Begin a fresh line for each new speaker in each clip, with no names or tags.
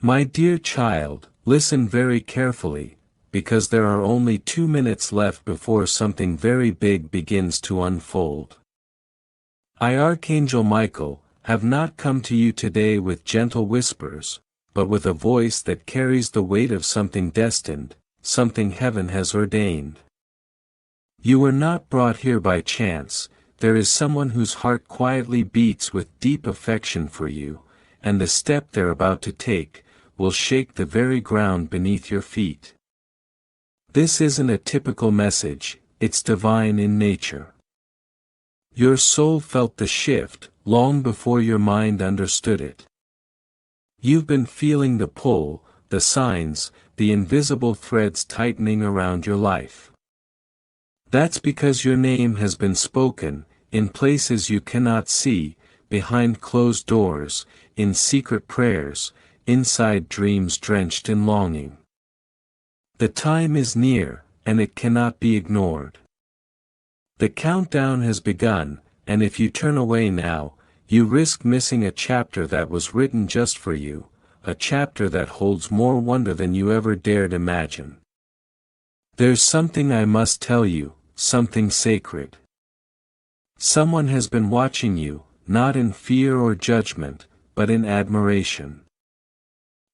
My dear child, listen very carefully, because there are only 2 minutes left before something very big begins to unfold. I, Archangel Michael, have not come to you today with gentle whispers, but with a voice that carries the weight of something destined, something heaven has ordained. You were not brought here by chance. There is someone whose heart quietly beats with deep affection for you, and the step they're about to take will shake the very ground beneath your feet. This isn't a typical message, it's divine in nature. Your soul felt the shift, long before your mind understood it. You've been feeling the pull, the signs, the invisible threads tightening around your life. That's because your name has been spoken, in places you cannot see, behind closed doors, in secret prayers, inside dreams drenched in longing. The time is near, and it cannot be ignored. The countdown has begun, and if you turn away now, you risk missing a chapter that was written just for you, a chapter that holds more wonder than you ever dared imagine. There's something I must tell you, something sacred. Someone has been watching you, not in fear or judgment, but in admiration.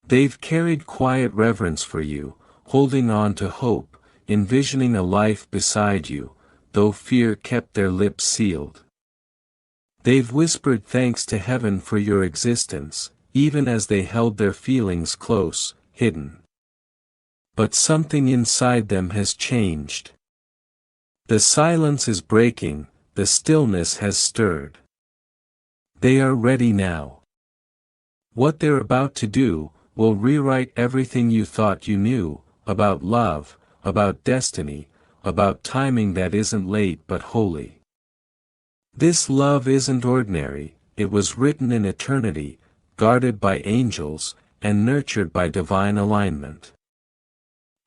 They've carried quiet reverence for you, holding on to hope, envisioning a life beside you, though fear kept their lips sealed. They've whispered thanks to heaven for your existence, even as they held their feelings close, hidden. But something inside them has changed. The silence is breaking, the stillness has stirred. They are ready now. What they're about to do will rewrite everything you thought you knew, about love, about destiny, about timing that isn't late but holy. This love isn't ordinary, it was written in eternity, guarded by angels, and nurtured by divine alignment.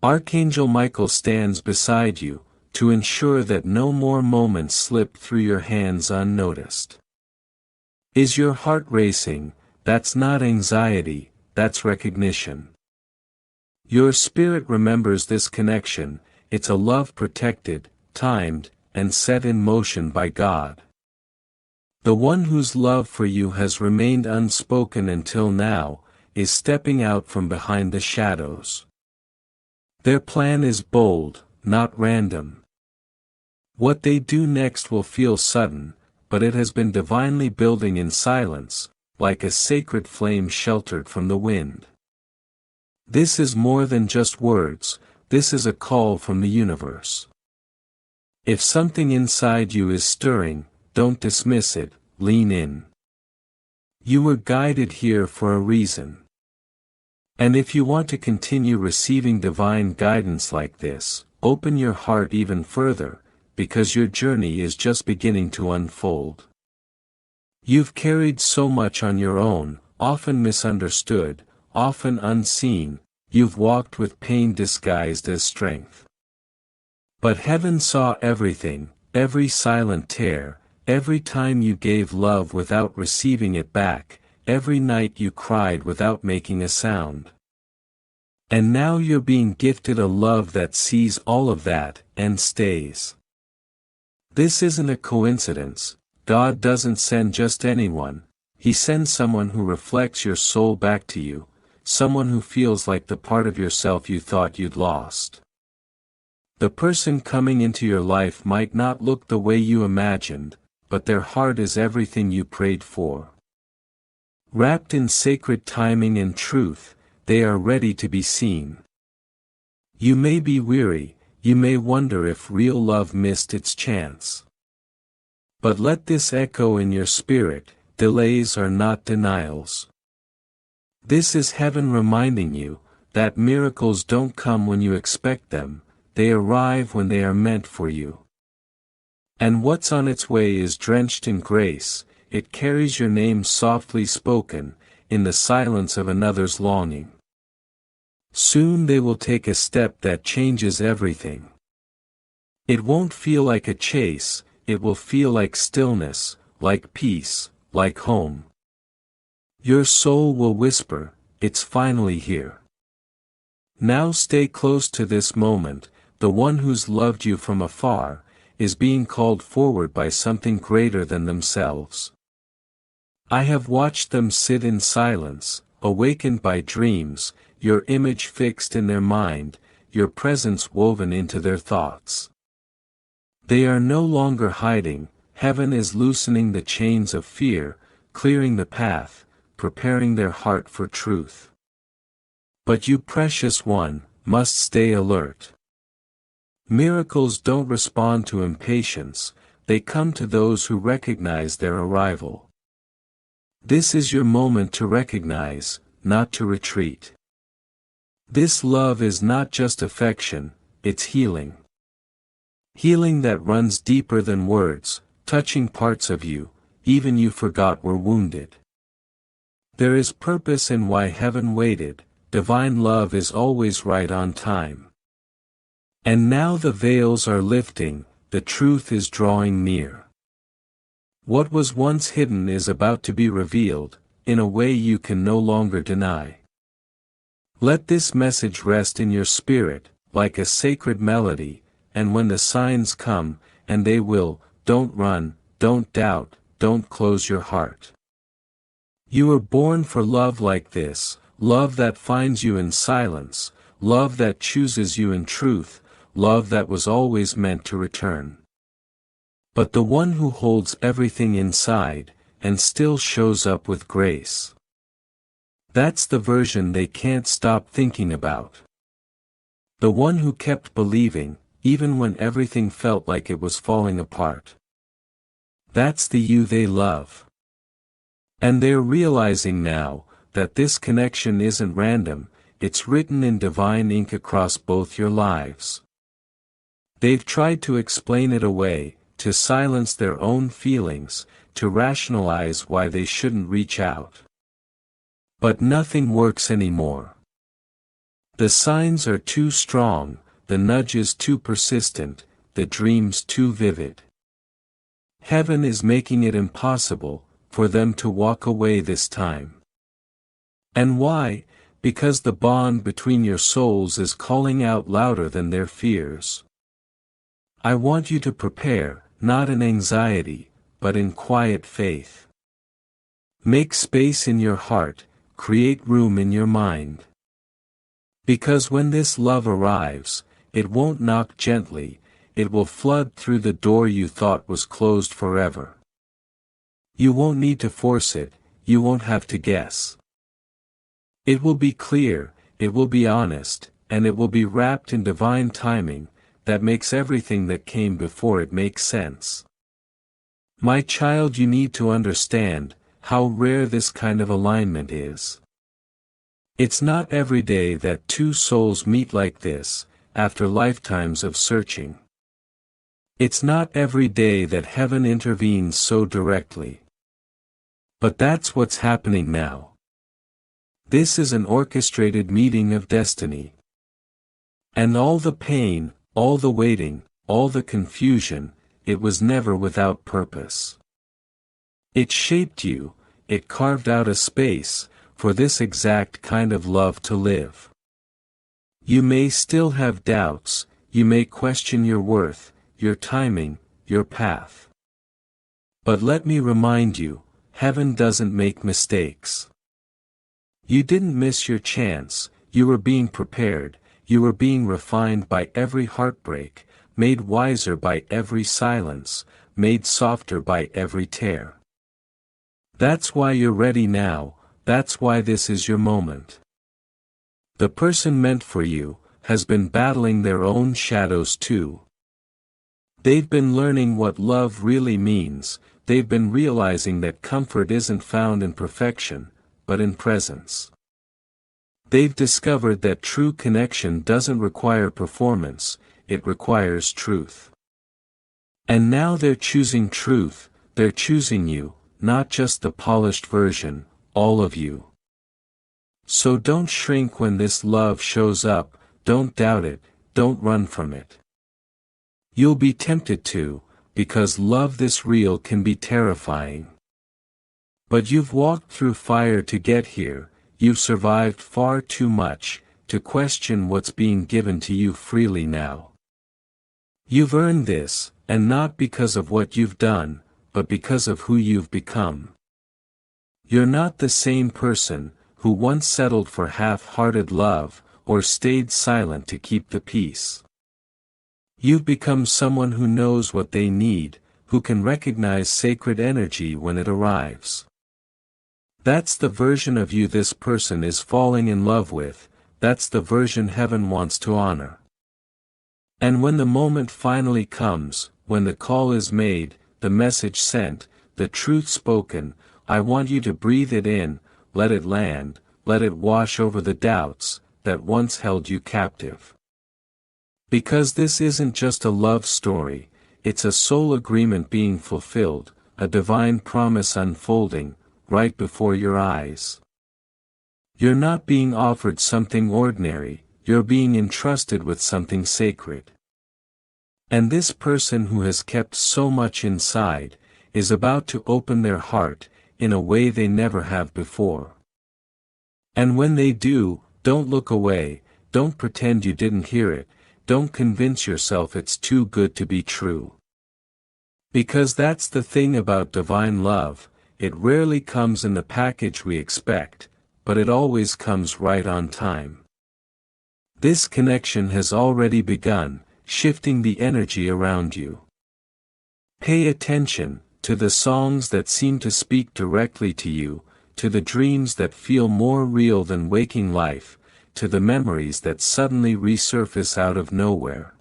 Archangel Michael stands beside you, to ensure that no more moments slip through your hands unnoticed. Is your heart racing? That's not anxiety, that's recognition. Your spirit remembers this connection, it's a love protected, timed, and set in motion by God. The one whose love for you has remained unspoken until now, is stepping out from behind the shadows. Their plan is bold, not random. What they do next will feel sudden, but it has been divinely building in silence, like a sacred flame sheltered from the wind. This is more than just words, this is a call from the universe. If something inside you is stirring, don't dismiss it, lean in. You were guided here for a reason. And if you want to continue receiving divine guidance like this, open your heart even further, because your journey is just beginning to unfold. You've carried so much on your own, often misunderstood, often unseen, you've walked with pain disguised as strength. But heaven saw everything, every silent tear, every time you gave love without receiving it back, every night you cried without making a sound. And now you're being gifted a love that sees all of that, and stays. This isn't a coincidence. God doesn't send just anyone, He sends someone who reflects your soul back to you, someone who feels like the part of yourself you thought you'd lost. The person coming into your life might not look the way you imagined, but their heart is everything you prayed for. Wrapped in sacred timing and truth, they are ready to be seen. You may be weary, you may wonder if real love missed its chance. But let this echo in your spirit, delays are not denials. This is heaven reminding you, that miracles don't come when you expect them, they arrive when they are meant for you. And what's on its way is drenched in grace, it carries your name softly spoken, in the silence of another's longing. Soon they will take a step that changes everything. It won't feel like a chase, it will feel like stillness, like peace, like home. Your soul will whisper, it's finally here. Now stay close to this moment. The one who's loved you from afar is being called forward by something greater than themselves. I have watched them sit in silence, awakened by dreams, your image fixed in their mind, your presence woven into their thoughts. They are no longer hiding. Heaven is loosening the chains of fear, clearing the path, preparing their heart for truth. But you, precious one, must stay alert. Miracles don't respond to impatience, they come to those who recognize their arrival. This is your moment to recognize, not to retreat. This love is not just affection, it's healing. Healing that runs deeper than words, touching parts of you, even you forgot were wounded. There is purpose in why heaven waited. Divine love is always right on time. And now the veils are lifting, the truth is drawing near. What was once hidden is about to be revealed, in a way you can no longer deny. Let this message rest in your spirit, like a sacred melody, and when the signs come, and they will, don't run, don't doubt, don't close your heart. You were born for love like this, love that finds you in silence, love that chooses you in truth, love that was always meant to return. But the one who holds everything inside, and still shows up with grace. That's the version they can't stop thinking about. The one who kept believing, even when everything felt like it was falling apart. That's the you they love. And they're realizing now, that this connection isn't random, it's written in divine ink across both your lives. They've tried to explain it away, to silence their own feelings, to rationalize why they shouldn't reach out. But nothing works anymore. The signs are too strong, the nudges too persistent, the dreams too vivid. Heaven is making it impossible for them to walk away this time. And why? Because the bond between your souls is calling out louder than their fears. I want you to prepare, not in anxiety, but in quiet faith. Make space in your heart, create room in your mind. Because when this love arrives, it won't knock gently, it will flood through the door you thought was closed forever. You won't need to force it, you won't have to guess. It will be clear, it will be honest, and it will be wrapped in divine timing, that makes everything that came before it make sense. My child, you need to understand how rare this kind of alignment is. It's not every day that two souls meet like this, after lifetimes of searching. It's not every day that heaven intervenes so directly. But that's what's happening now. This is an orchestrated meeting of destiny. And all the pain, all the waiting, all the confusion, it was never without purpose. It shaped you, it carved out a space, for this exact kind of love to live. You may still have doubts, you may question your worth, your timing, your path. But let me remind you, heaven doesn't make mistakes. You didn't miss your chance, you were being prepared, you were being refined by every heartbreak, made wiser by every silence, made softer by every tear. That's why you're ready now, that's why this is your moment. The person meant for you has been battling their own shadows too. They've been learning what love really means, they've been realizing that comfort isn't found in perfection, but in presence. They've discovered that true connection doesn't require performance, it requires truth. And now they're choosing truth, they're choosing you, not just the polished version, all of you. So don't shrink when this love shows up, don't doubt it, don't run from it. You'll be tempted to, because love this real can be terrifying. But you've walked through fire to get here, you've survived far too much to question what's being given to you freely now. You've earned this, and not because of what you've done, but because of who you've become. You're not the same person who once settled for half-hearted love, or stayed silent to keep the peace. You've become someone who knows what they need, who can recognize sacred energy when it arrives. That's the version of you this person is falling in love with, that's the version heaven wants to honor. And when the moment finally comes, when the call is made, the message sent, the truth spoken, I want you to breathe it in, let it land, let it wash over the doubts that once held you captive. Because this isn't just a love story, it's a soul agreement being fulfilled, a divine promise unfolding, right before your eyes. You're not being offered something ordinary, you're being entrusted with something sacred. And this person who has kept so much inside, is about to open their heart, in a way they never have before. And when they do, don't look away, don't pretend you didn't hear it, don't convince yourself it's too good to be true. Because that's the thing about divine love, it rarely comes in the package we expect, but it always comes right on time. This connection has already begun, shifting the energy around you. Pay attention to the songs that seem to speak directly to you, to the dreams that feel more real than waking life, to the memories that suddenly resurface out of nowhere.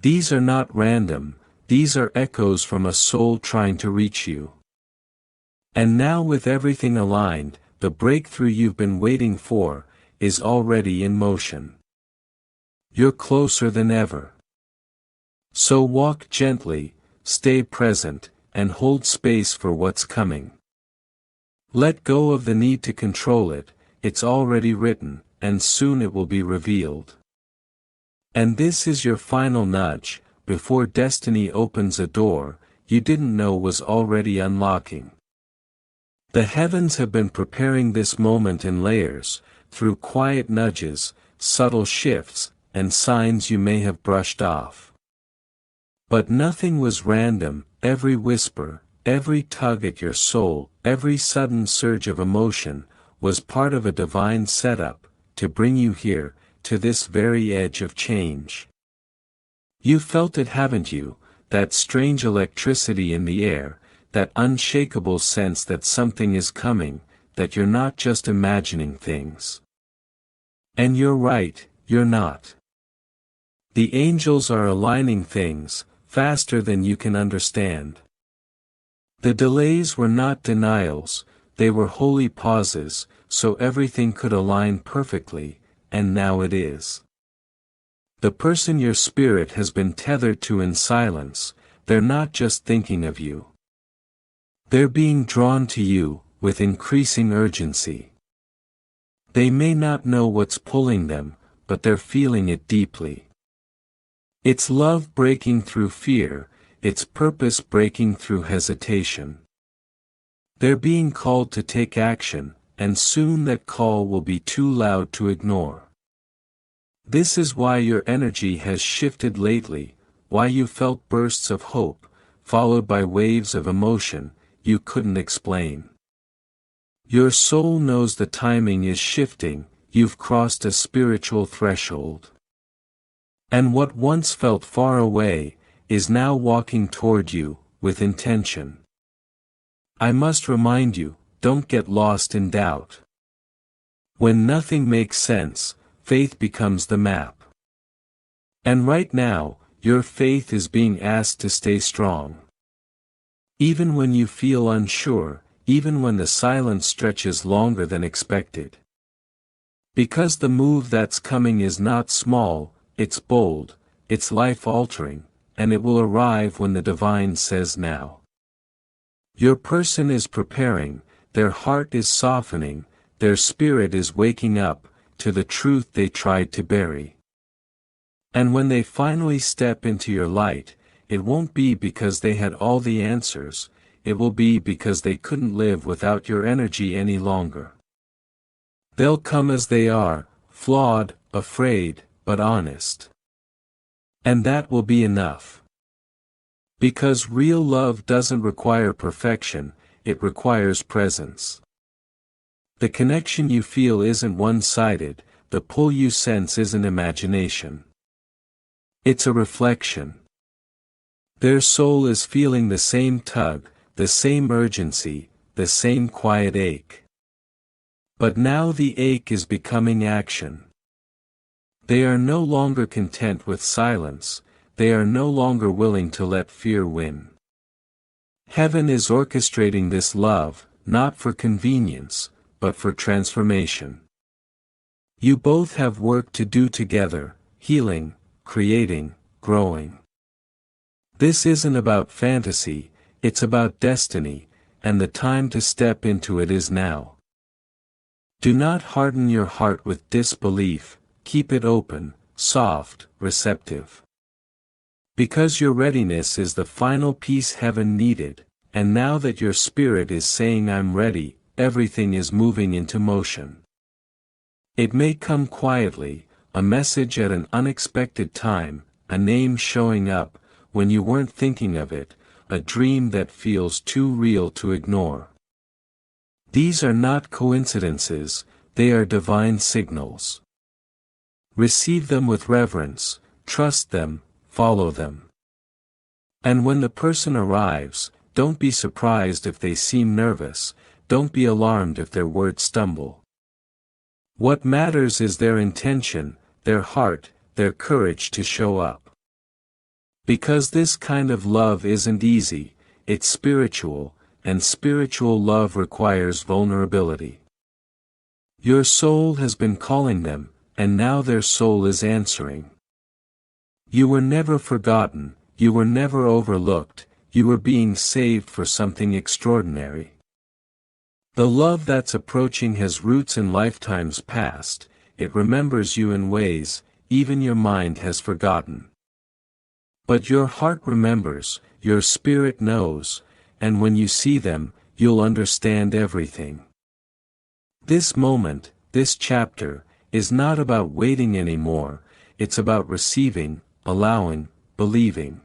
These are not random, these are echoes from a soul trying to reach you. And now with everything aligned, the breakthrough you've been waiting for, is already in motion. You're closer than ever. So walk gently, stay present, and hold space for what's coming. Let go of the need to control it, it's already written, and soon it will be revealed. And this is your final nudge, before destiny opens a door you didn't know was already unlocking. The heavens have been preparing this moment in layers, through quiet nudges, subtle shifts, and signs you may have brushed off. But nothing was random, every whisper, every tug at your soul, every sudden surge of emotion, was part of a divine setup, to bring you here, to this very edge of change. You felt it, haven't you, that strange electricity in the air, that unshakable sense that something is coming, that you're not just imagining things. And you're right, you're not. The angels are aligning things, faster than you can understand. The delays were not denials, they were holy pauses, so everything could align perfectly, and now it is. The person your spirit has been tethered to in silence, they're not just thinking of you. They're being drawn to you, with increasing urgency. They may not know what's pulling them, but they're feeling it deeply. It's love breaking through fear, it's purpose breaking through hesitation. They're being called to take action, and soon that call will be too loud to ignore. This is why your energy has shifted lately, why you felt bursts of hope, followed by waves of emotion you couldn't explain. Your soul knows the timing is shifting, you've crossed a spiritual threshold. And what once felt far away, is now walking toward you, with intention. I must remind you, don't get lost in doubt. When nothing makes sense, faith becomes the map. And right now, your faith is being asked to stay strong. Even when you feel unsure, even when the silence stretches longer than expected. Because the move that's coming is not small, it's bold, it's life-altering, and it will arrive when the divine says now. Your person is preparing, their heart is softening, their spirit is waking up, to the truth they tried to bury. And when they finally step into your light, it won't be because they had all the answers, it will be because they couldn't live without your energy any longer. They'll come as they are, flawed, afraid, but honest. And that will be enough. Because real love doesn't require perfection, it requires presence. The connection you feel isn't one-sided, the pull you sense isn't imagination. It's a reflection. Their soul is feeling the same tug, the same urgency, the same quiet ache. But now the ache is becoming action. They are no longer content with silence, they are no longer willing to let fear win. Heaven is orchestrating this love, not for convenience, but for transformation. You both have work to do together, healing, creating, growing. This isn't about fantasy, it's about destiny, and the time to step into it is now. Do not harden your heart with disbelief, keep it open, soft, receptive. Because your readiness is the final piece heaven needed, and now that your spirit is saying I'm ready, everything is moving into motion. It may come quietly, a message at an unexpected time, a name showing up when you weren't thinking of it, a dream that feels too real to ignore. These are not coincidences, they are divine signals. Receive them with reverence, trust them, follow them. And when the person arrives, don't be surprised if they seem nervous, don't be alarmed if their words stumble. What matters is their intention, their heart, their courage to show up. Because this kind of love isn't easy, it's spiritual, and spiritual love requires vulnerability. Your soul has been calling them, and now their soul is answering. You were never forgotten, you were never overlooked, you were being saved for something extraordinary. The love that's approaching has roots in lifetimes past, it remembers you in ways, even your mind has forgotten. But your heart remembers, your spirit knows, and when you see them, you'll understand everything. This moment, this chapter, is not about waiting anymore, it's about receiving, allowing, believing.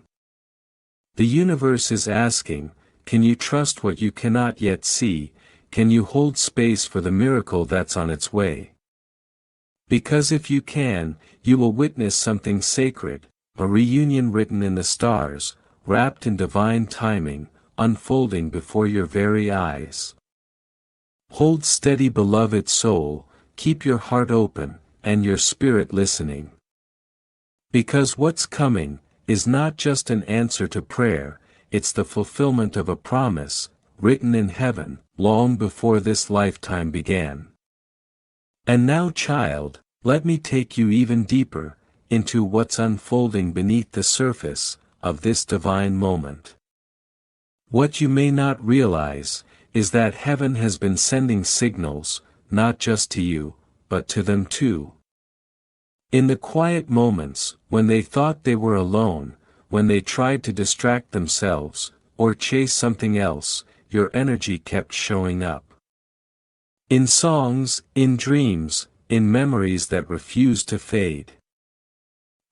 The universe is asking, can you trust what you cannot yet see, can you hold space for the miracle that's on its way? Because if you can, you will witness something sacred, a reunion written in the stars, wrapped in divine timing, unfolding before your very eyes. Hold steady, beloved soul, keep your heart open, and your spirit listening. Because what's coming is not just an answer to prayer, it's the fulfillment of a promise, written in heaven, long before this lifetime began. And now, child, let me take you even deeper, into what's unfolding beneath the surface of this divine moment. What you may not realize is that heaven has been sending signals, not just to you, but to them too. In the quiet moments, when they thought they were alone, when they tried to distract themselves, or chase something else, your energy kept showing up. In songs, in dreams, in memories that refuse to fade.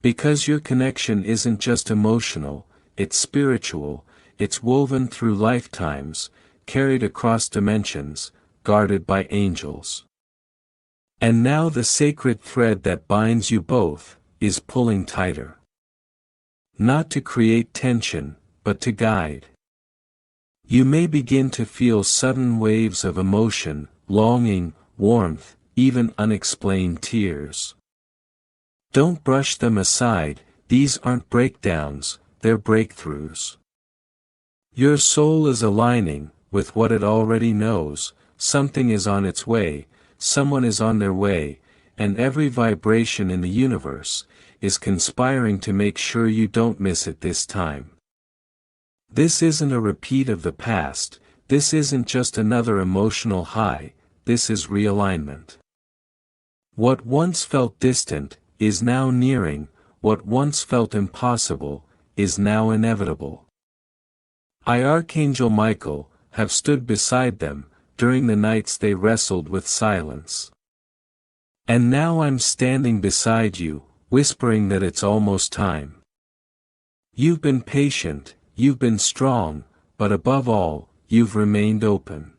Because your connection isn't just emotional, it's spiritual, it's woven through lifetimes, carried across dimensions, guarded by angels. And now the sacred thread that binds you both, is pulling tighter. Not to create tension, but to guide. You may begin to feel sudden waves of emotion, longing, warmth, even unexplained tears. Don't brush them aside, these aren't breakdowns, they're breakthroughs. Your soul is aligning with what it already knows, something is on its way, someone is on their way, and every vibration in the universe is conspiring to make sure you don't miss it this time. This isn't a repeat of the past, this isn't just another emotional high, this is realignment. What once felt distant, is now nearing, what once felt impossible, is now inevitable. I, Archangel Michael, have stood beside them, during the nights they wrestled with silence. And now I'm standing beside you, whispering that it's almost time. You've been patient, you've been strong, but above all, you've remained open.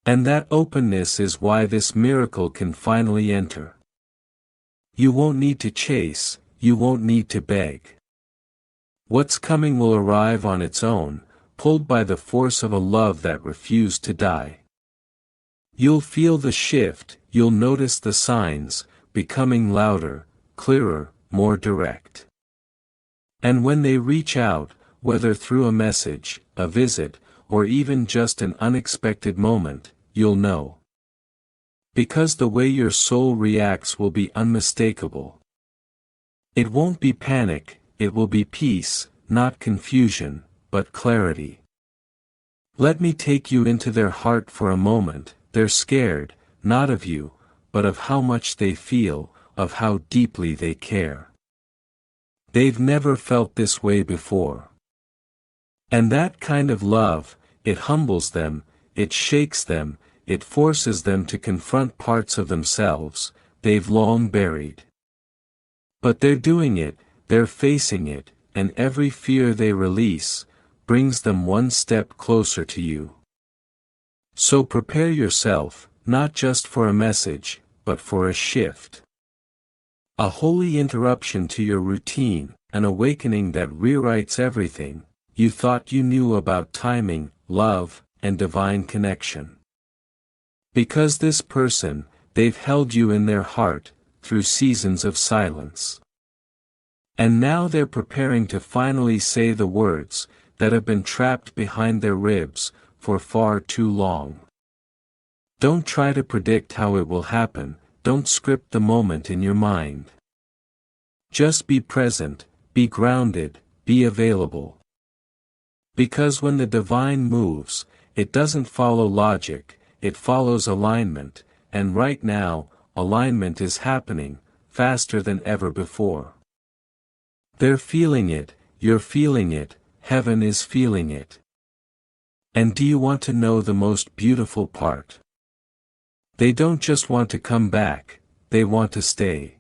And that openness is why this miracle can finally enter. You won't need to chase, you won't need to beg. What's coming will arrive on its own, pulled by the force of a love that refused to die. You'll feel the shift, you'll notice the signs, becoming louder, clearer, more direct. And when they reach out, whether through a message, a visit, or even just an unexpected moment, you'll know. Because the way your soul reacts will be unmistakable. It won't be panic, it will be peace, not confusion, but clarity. Let me take you into their heart for a moment. They're scared, not of you, but of how much they feel, of how deeply they care. They've never felt this way before. And that kind of love, it humbles them, it shakes them, it forces them to confront parts of themselves they've long buried. But they're doing it, they're facing it, and every fear they release brings them one step closer to you. So prepare yourself, not just for a message, but for a shift. A holy interruption to your routine, an awakening that rewrites everything you thought you knew about timing, love, and divine connection. Because this person, they've held you in their heart, through seasons of silence. And now they're preparing to finally say the words that have been trapped behind their ribs for far too long. Don't try to predict how it will happen, don't script the moment in your mind. Just be present, be grounded, be available. Because when the divine moves, it doesn't follow logic, it follows alignment, and right now, alignment is happening, faster than ever before. They're feeling it, you're feeling it, heaven is feeling it. And do you want to know the most beautiful part? They don't just want to come back, they want to stay.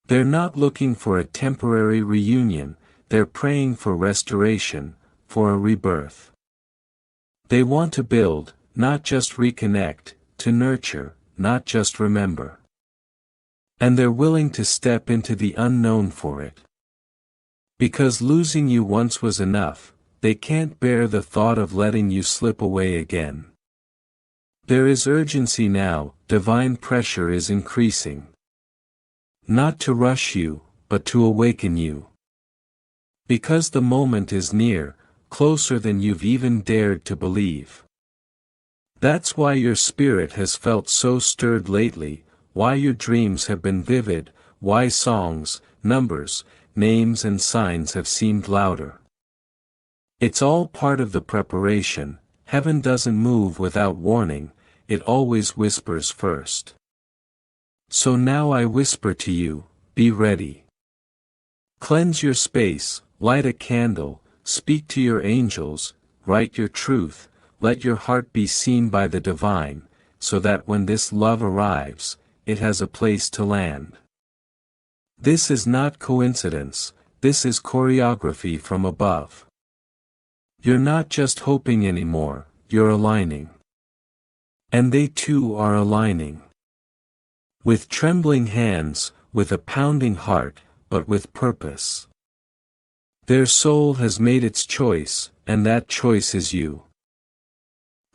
They're not looking for a temporary reunion, they're praying for restoration, for a rebirth. They want to build, not just reconnect, to nurture, not just remember. And they're willing to step into the unknown for it. Because losing you once was enough, they can't bear the thought of letting you slip away again. There is urgency now, divine pressure is increasing. Not to rush you, but to awaken you. Because the moment is near, closer than you've even dared to believe. That's why your spirit has felt so stirred lately, why your dreams have been vivid, why songs, numbers, names and signs have seemed louder. It's all part of the preparation. Heaven doesn't move without warning, it always whispers first. So now I whisper to you, be ready. Cleanse your space, light a candle, speak to your angels, write your truth, let your heart be seen by the divine, so that when this love arrives, it has a place to land. This is not coincidence, this is choreography from above. You're not just hoping anymore, you're aligning. And they too are aligning. With trembling hands, with a pounding heart, but with purpose. Their soul has made its choice, and that choice is you.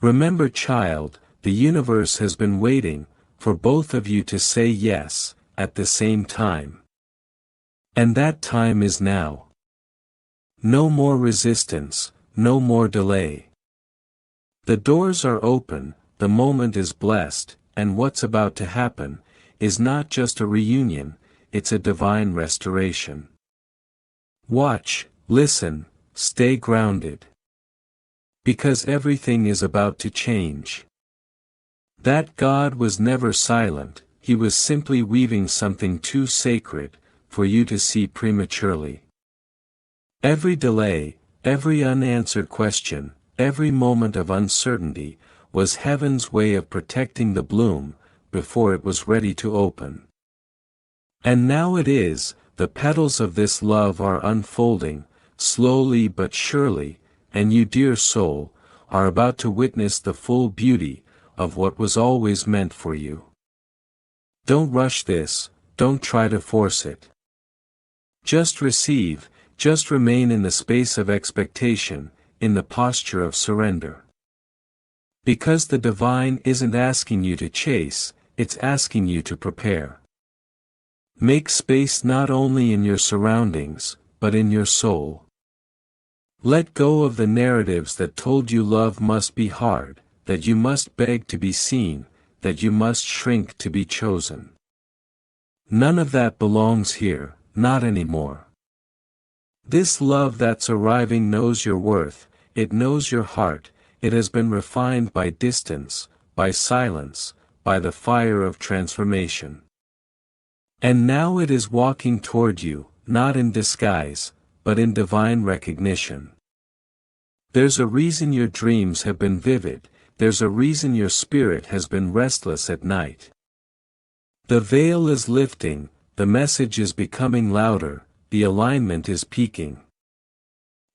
Remember, child, the universe has been waiting for both of you to say yes, at the same time. And that time is now. No more resistance, no more delay. The doors are open, the moment is blessed, and what's about to happen is not just a reunion, it's a divine restoration. Watch, listen, stay grounded. Because everything is about to change. That God was never silent, he was simply weaving something too sacred for you to see prematurely. Every delay, every unanswered question, every moment of uncertainty, was heaven's way of protecting the bloom, before it was ready to open. And now it is, the petals of this love are unfolding, slowly but surely, and you, dear soul, are about to witness the full beauty of what was always meant for you. Don't rush this, don't try to force it. Just receive, just remain in the space of expectation, in the posture of surrender. Because the divine isn't asking you to chase, it's asking you to prepare. Make space not only in your surroundings, but in your soul. Let go of the narratives that told you love must be hard, that you must beg to be seen, that you must shrink to be chosen. None of that belongs here, not anymore. This love that's arriving knows your worth, it knows your heart, it has been refined by distance, by silence, by the fire of transformation. And now it is walking toward you, not in disguise, but in divine recognition. There's a reason your dreams have been vivid, there's a reason your spirit has been restless at night. The veil is lifting, the message is becoming louder, the alignment is peaking.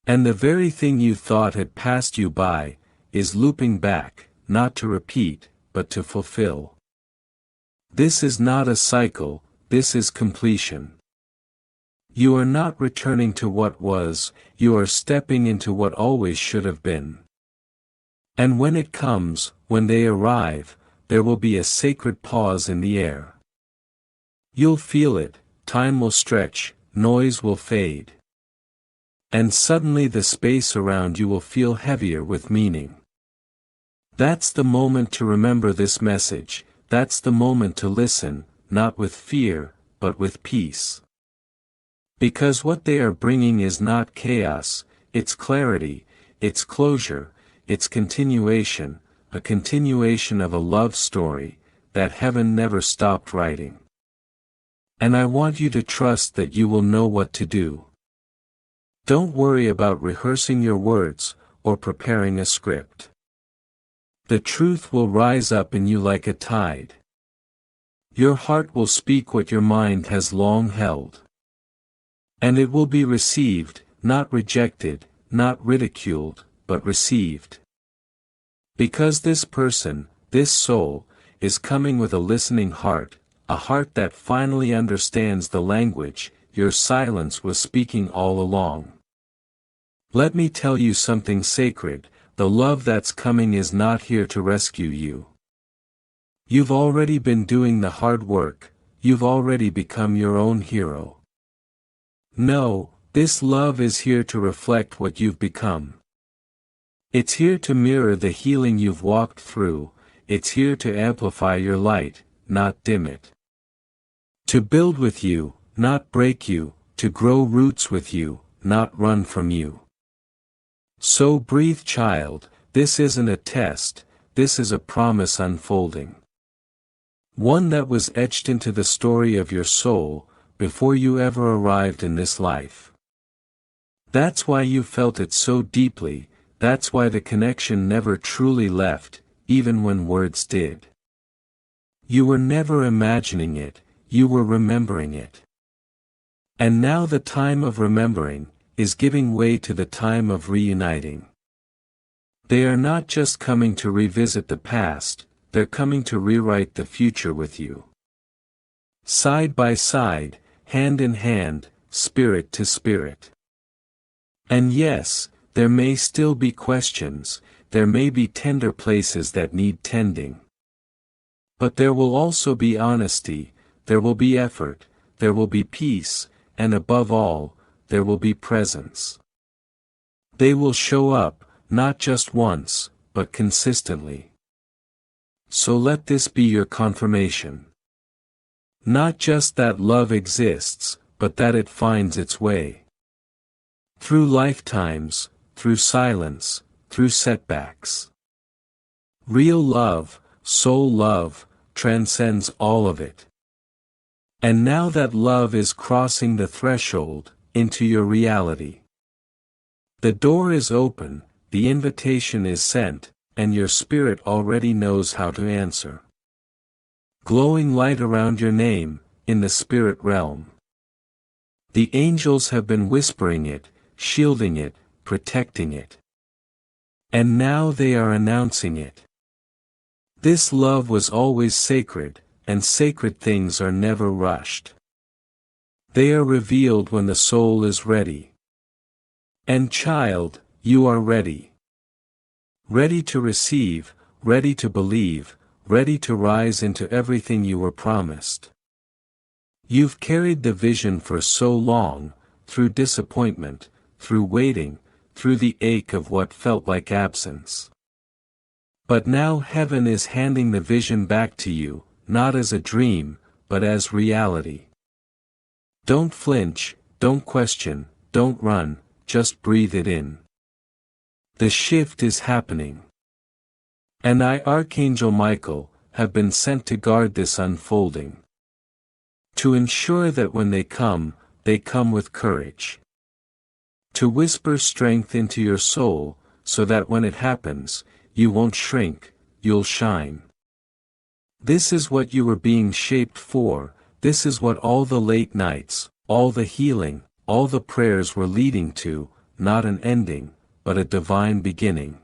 And the very thing you thought had passed you by, is looping back, not to repeat, but to fulfill. This is not a cycle, this is completion. You are not returning to what was, you are stepping into what always should have been. And when it comes, when they arrive, there will be a sacred pause in the air. You'll feel it, time will stretch, noise will fade. And suddenly the space around you will feel heavier with meaning. That's the moment to remember this message, that's the moment to listen, not with fear, but with peace. Because what they are bringing is not chaos, it's clarity, it's closure, it's continuation, a continuation of a love story, that heaven never stopped writing. And I want you to trust that you will know what to do. Don't worry about rehearsing your words, or preparing a script. The truth will rise up in you like a tide. Your heart will speak what your mind has long held. And it will be received, not rejected, not ridiculed, but received. Because this person, this soul, is coming with a listening heart, a heart that finally understands the language your silence was speaking all along. Let me tell you something sacred, the love that's coming is not here to rescue you. You've already been doing the hard work, you've already become your own hero. No, this love is here to reflect what you've become. It's here to mirror the healing you've walked through, it's here to amplify your light, not dim it. To build with you, not break you, to grow roots with you, not run from you. So breathe, child, this isn't a test, this is a promise unfolding. One that was etched into the story of your soul, before you ever arrived in this life. That's why you felt it so deeply, that's why the connection never truly left, even when words did. You were never imagining it, you were remembering it. And now the time of remembering is giving way to the time of reuniting. They are not just coming to revisit the past, they're coming to rewrite the future with you. Side by side, hand in hand, spirit to spirit. And yes, there may still be questions, there may be tender places that need tending. But there will also be honesty, there will be effort, there will be peace, and above all, there will be presence. They will show up, not just once, but consistently. So let this be your confirmation. Not just that love exists, but that it finds its way. Through lifetimes, through silence, through setbacks. Real love, soul love, transcends all of it. And now that love is crossing the threshold, into your reality. The door is open, the invitation is sent, and your spirit already knows how to answer. glowing light around your name, in the spirit realm. The angels have been whispering it, shielding it, protecting it. And now they are announcing it. This love was always sacred, and sacred things are never rushed. They are revealed when the soul is ready. And child, you are ready. Ready to receive, ready to believe, ready to rise into everything you were promised. You've carried the vision for so long, through disappointment, through waiting, through the ache of what felt like absence. But now heaven is handing the vision back to you, not as a dream, but as reality. Don't flinch, don't question, don't run, just breathe it in. The shift is happening. And I, Archangel Michael, have been sent to guard this unfolding. To ensure that when they come with courage. To whisper strength into your soul, so that when it happens, you won't shrink, you'll shine. This is what you were being shaped for, this is what all the late nights, all the healing, all the prayers were leading to, not an ending, but a divine beginning.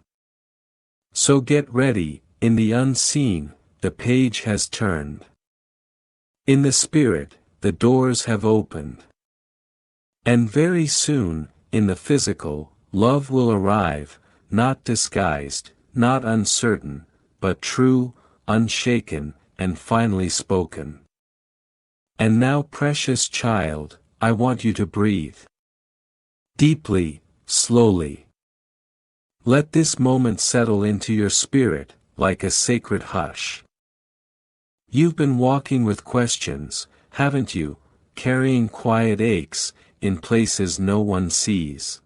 So get ready, in the unseen, the page has turned. In the spirit, the doors have opened. And very soon, in the physical, love will arrive, not disguised, not uncertain, but true, unshaken, and finally spoken. And now, precious child, I want you to breathe. Deeply, slowly. Let this moment settle into your spirit, like a sacred hush. You've been walking with questions, haven't you, carrying quiet aches, in places no one sees.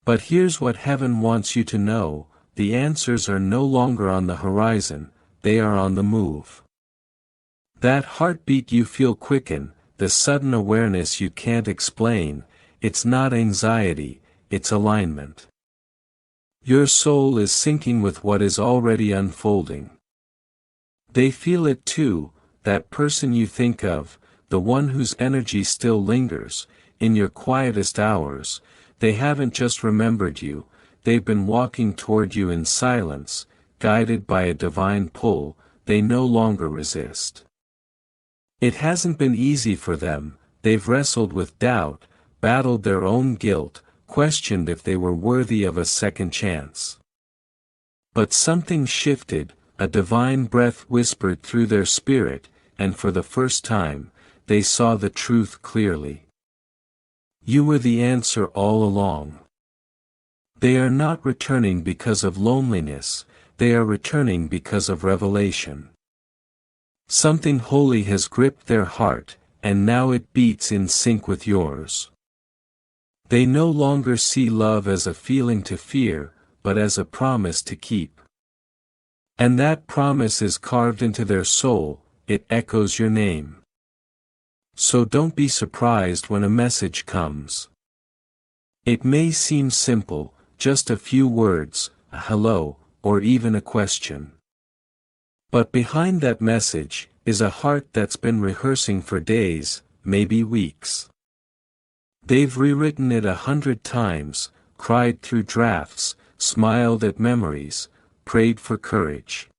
But here's what heaven wants you to know, the answers are no longer on the horizon, they are on the move. That heartbeat you feel quicken, the sudden awareness you can't explain, it's not anxiety, it's alignment. Your soul is syncing with what is already unfolding. They feel it too, that person you think of, the one whose energy still lingers, in your quietest hours. They haven't just remembered you, they've been walking toward you in silence, guided by a divine pull, they no longer resist. It hasn't been easy for them, they've wrestled with doubt, battled their own guilt, questioned if they were worthy of a second chance. But something shifted, a divine breath whispered through their spirit, and for the first time, they saw the truth clearly. You were the answer all along. They are not returning because of loneliness, they are returning because of revelation. Something holy has gripped their heart, and now it beats in sync with yours. They no longer see love as a feeling to fear, but as a promise to keep. And that promise is carved into their soul, it echoes your name. So don't be surprised when a message comes. It may seem simple, just a few words, a hello, or even a question. But behind that message, is a heart that's been rehearsing for days, maybe weeks. They've rewritten it 100 times, cried through drafts, smiled at memories, prayed for courage.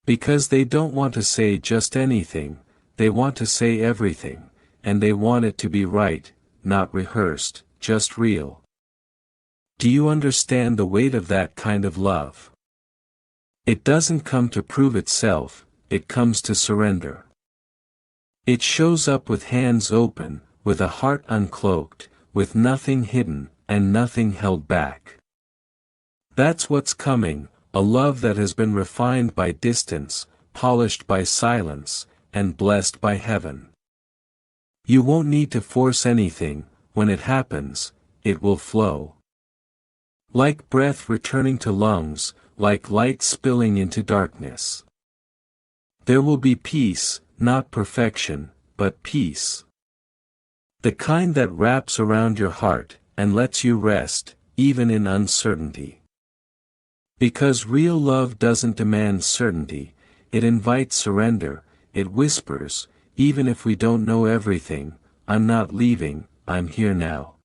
Because they don't want to say just anything, they want to say everything, and they want it to be right, not rehearsed, just real. Do you understand the weight of that kind of love? It doesn't come to prove itself, it comes to surrender. It shows up with hands open, with a heart uncloaked, with nothing hidden, and nothing held back. That's what's coming, a love that has been refined by distance, polished by silence, and blessed by heaven. You won't need to force anything, when it happens, it will flow. Like breath returning to lungs, like light spilling into darkness. There will be peace, not perfection, but peace. The kind that wraps around your heart, and lets you rest, even in uncertainty. Because real love doesn't demand certainty, it invites surrender, it whispers, even if we don't know everything, I'm not leaving, I'm here now.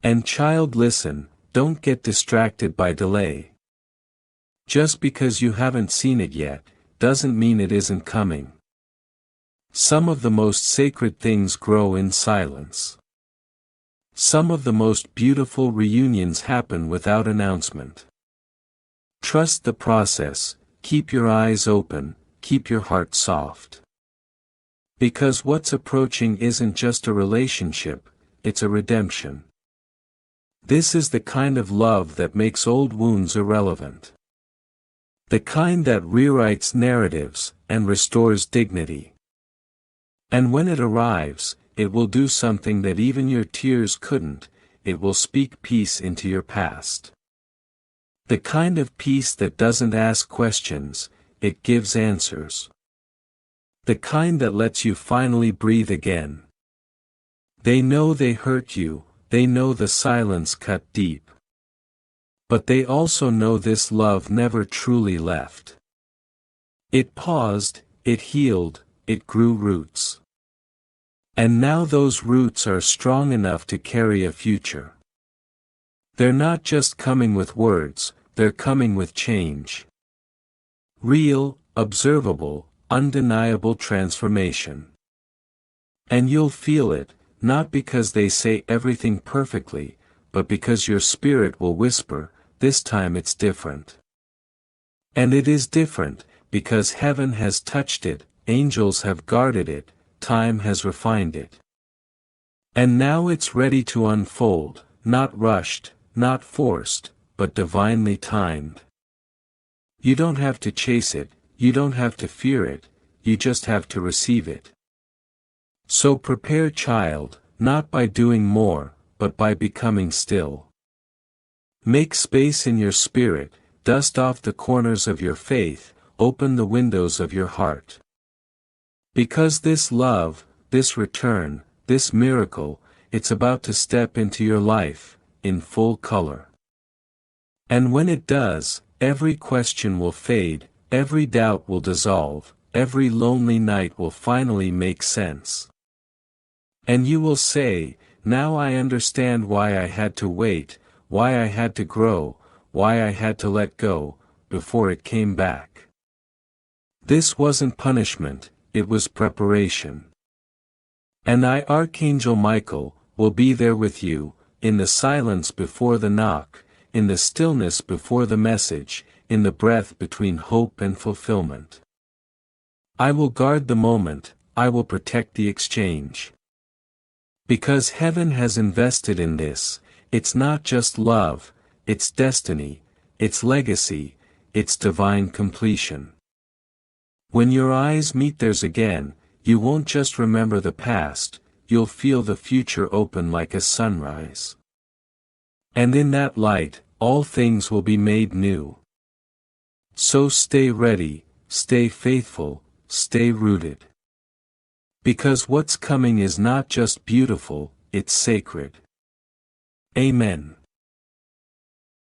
And child, listen, don't get distracted by delay. Just because you haven't seen it yet, doesn't mean it isn't coming. Some of the most sacred things grow in silence. Some of the most beautiful reunions happen without announcement. Trust the process, keep your eyes open, keep your heart soft. Because what's approaching isn't just a relationship, it's a redemption. This is the kind of love that makes old wounds irrelevant. The kind that rewrites narratives and restores dignity. And when it arrives, it will do something that even your tears couldn't, it will speak peace into your past. The kind of peace that doesn't ask questions, it gives answers. The kind that lets you finally breathe again. They know they hurt you, they know the silence cut deep. But they also know this love never truly left. It paused, it healed, it grew roots. And now those roots are strong enough to carry a future. They're not just coming with words, they're coming with change. Real, observable, undeniable transformation. And you'll feel it, not because they say everything perfectly, but because your spirit will whisper, this time it's different. And it is different, because heaven has touched it, angels have guarded it, time has refined it. And now it's ready to unfold, not rushed, not forced, but divinely timed. You don't have to chase it, you don't have to fear it, you just have to receive it. So prepare, child, not by doing more, but by becoming still. Make space in your spirit, dust off the corners of your faith, open the windows of your heart. Because this love, this return, this miracle, it's about to step into your life, in full color. And when it does, every question will fade, every doubt will dissolve, every lonely night will finally make sense. And you will say, now I understand why I had to wait, why I had to grow, why I had to let go, before it came back. This wasn't punishment, it was preparation. And I, Archangel Michael, will be there with you, in the silence before the knock, in the stillness before the message, in the breath between hope and fulfillment. I will guard the moment, I will protect the exchange. Because heaven has invested in this, it's not just love, it's destiny, it's legacy, it's divine completion. When your eyes meet theirs again, you won't just remember the past, you'll feel the future open like a sunrise. And in that light, all things will be made new. So stay ready, stay faithful, stay rooted. Because what's coming is not just beautiful, it's sacred. Amen.